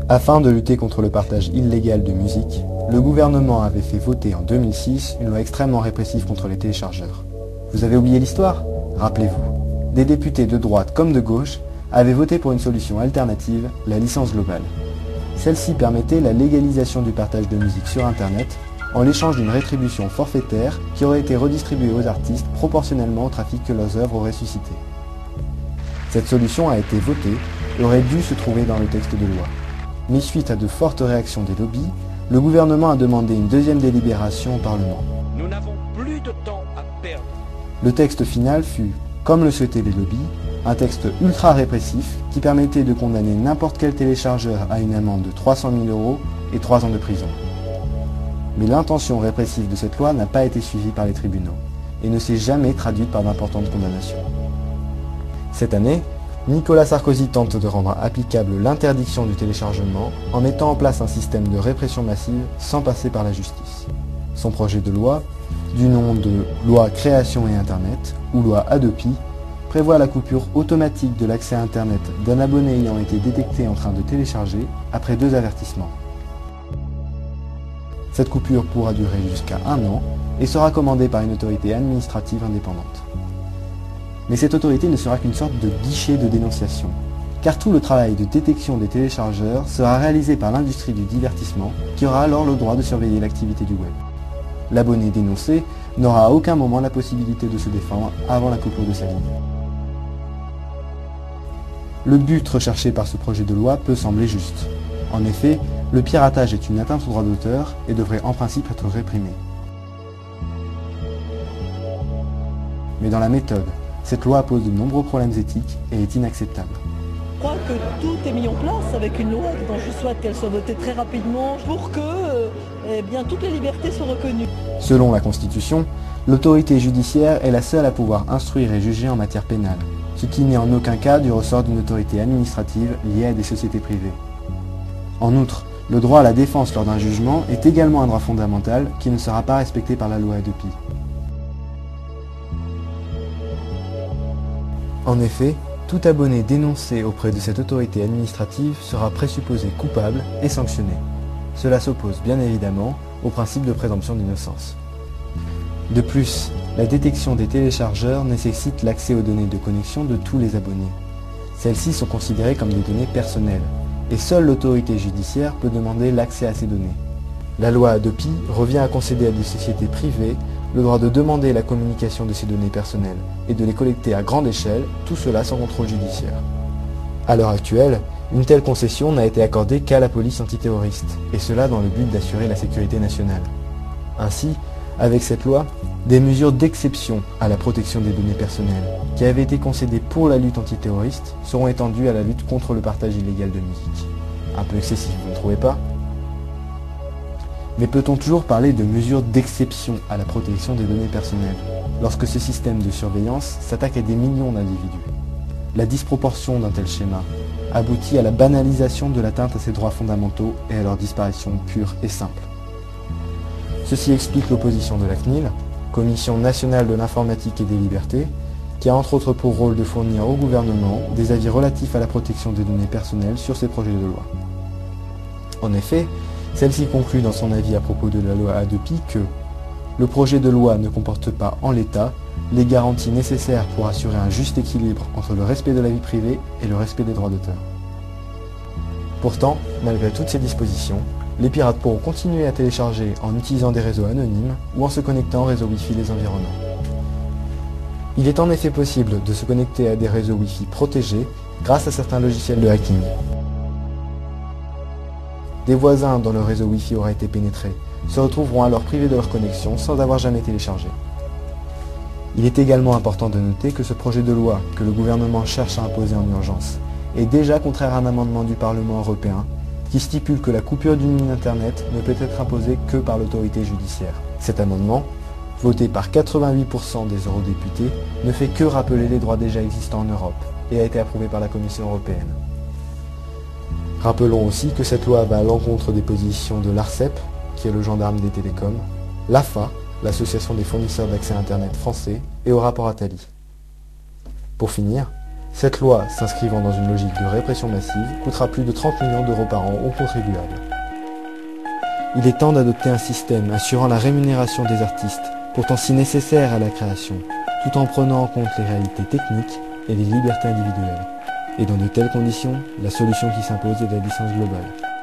Afin de lutter contre le partage illégal de musique, le gouvernement avait fait voter en 2006 une loi extrêmement répressive contre les téléchargeurs. Vous avez oublié l'histoire? Rappelez-vous. Des députés de droite comme de gauche avaient voté pour une solution alternative, la licence globale. Celle-ci permettait la légalisation du partage de musique sur Internet en l'échange d'une rétribution forfaitaire qui aurait été redistribuée aux artistes proportionnellement au trafic que leurs œuvres auraient suscité. Cette solution a été votée et aurait dû se trouver dans le texte de loi. Mais suite à de fortes réactions des lobbies, le gouvernement a demandé une deuxième délibération au Parlement. Nous n'avons plus de temps à perdre. Le texte final fut, comme le souhaitaient les lobbies, un texte ultra répressif qui permettait de condamner n'importe quel téléchargeur à une amende de 300 000 € et 3 ans de prison. Mais l'intention répressive de cette loi n'a pas été suivie par les tribunaux et ne s'est jamais traduite par d'importantes condamnations. Cette année, Nicolas Sarkozy tente de rendre applicable l'interdiction du téléchargement en mettant en place un système de répression massive sans passer par la justice. Son projet de loi, du nom de loi Création et Internet, ou loi Hadopi, prévoit la coupure automatique de l'accès à Internet d'un abonné ayant été détecté en train de télécharger après 2 avertissements. Cette coupure pourra durer jusqu'à 1 an et sera commandée par une autorité administrative indépendante. Mais cette autorité ne sera qu'une sorte de guichet de dénonciation, car tout le travail de détection des téléchargeurs sera réalisé par l'industrie du divertissement, qui aura alors le droit de surveiller l'activité du web. L'abonné dénoncé n'aura à aucun moment la possibilité de se défendre avant la coupure de sa ligne. Le but recherché par ce projet de loi peut sembler juste. En effet, le piratage est une atteinte au droit d'auteur et devrait en principe être réprimé. Mais dans la méthode, cette loi pose de nombreux problèmes éthiques et est inacceptable. Je crois que tout est mis en place avec une loi dont je souhaite qu'elle soit votée très rapidement pour que toutes les libertés soient reconnues. Selon la Constitution, l'autorité judiciaire est la seule à pouvoir instruire et juger en matière pénale, ce qui n'est en aucun cas du ressort d'une autorité administrative liée à des sociétés privées. En outre, le droit à la défense lors d'un jugement est également un droit fondamental qui ne sera pas respecté par la loi Hadopi. En effet, tout abonné dénoncé auprès de cette autorité administrative sera présupposé coupable et sanctionné. Cela s'oppose bien évidemment au principe de présomption d'innocence. De plus, la détection des téléchargeurs nécessite l'accès aux données de connexion de tous les abonnés. Celles-ci sont considérées comme des données personnelles, et seule l'autorité judiciaire peut demander l'accès à ces données. La loi Hadopi revient à concéder à des sociétés privées le droit de demander la communication de ces données personnelles et de les collecter à grande échelle, tout cela sans contrôle judiciaire. À l'heure actuelle, une telle concession n'a été accordée qu'à la police antiterroriste, et cela dans le but d'assurer la sécurité nationale. Ainsi, avec cette loi, des mesures d'exception à la protection des données personnelles, qui avaient été concédées pour la lutte antiterroriste, seront étendues à la lutte contre le partage illégal de musique. Un peu excessif, vous ne trouvez pas ? Mais peut-on toujours parler de mesures d'exception à la protection des données personnelles, lorsque ce système de surveillance s'attaque à des millions d'individus? La disproportion d'un tel schéma aboutit à la banalisation de l'atteinte à ces droits fondamentaux et à leur disparition pure et simple. Ceci explique l'opposition de la CNIL, Commission nationale de l'informatique et des libertés, qui a entre autres pour rôle de fournir au gouvernement des avis relatifs à la protection des données personnelles sur ces projets de loi. En effet, celle-ci conclut dans son avis à propos de la loi Hadopi que le projet de loi ne comporte pas en l'état les garanties nécessaires pour assurer un juste équilibre entre le respect de la vie privée et le respect des droits d'auteur. Pourtant, malgré toutes ces dispositions, les pirates pourront continuer à télécharger en utilisant des réseaux anonymes ou en se connectant au réseau Wi-Fi des environnants. Il est en effet possible de se connecter à des réseaux Wi-Fi protégés grâce à certains logiciels de hacking. des voisins dont le réseau Wi-Fi aura été pénétré se retrouveront alors privés de leur connexion sans avoir jamais téléchargé. Il est également important de noter que ce projet de loi que le gouvernement cherche à imposer en urgence est déjà contraire à un amendement du Parlement européen qui stipule que la coupure d'une ligne Internet ne peut être imposée que par l'autorité judiciaire. Cet amendement, voté par 88% des eurodéputés, ne fait que rappeler les droits déjà existants en Europe et a été approuvé par la Commission européenne. Rappelons aussi que cette loi va à l'encontre des positions de l'ARCEP, qui est le gendarme des télécoms, l'AFA, l'association des fournisseurs d'accès à Internet français, et au rapport Attali. Pour finir, cette loi, s'inscrivant dans une logique de répression massive, coûtera plus de 30 millions d'euros par an aux contribuables. Il est temps d'adopter un système assurant la rémunération des artistes, pourtant si nécessaire à la création, tout en prenant en compte les réalités techniques et les libertés individuelles. Et dans de telles conditions, la solution qui s'impose est la licence globale.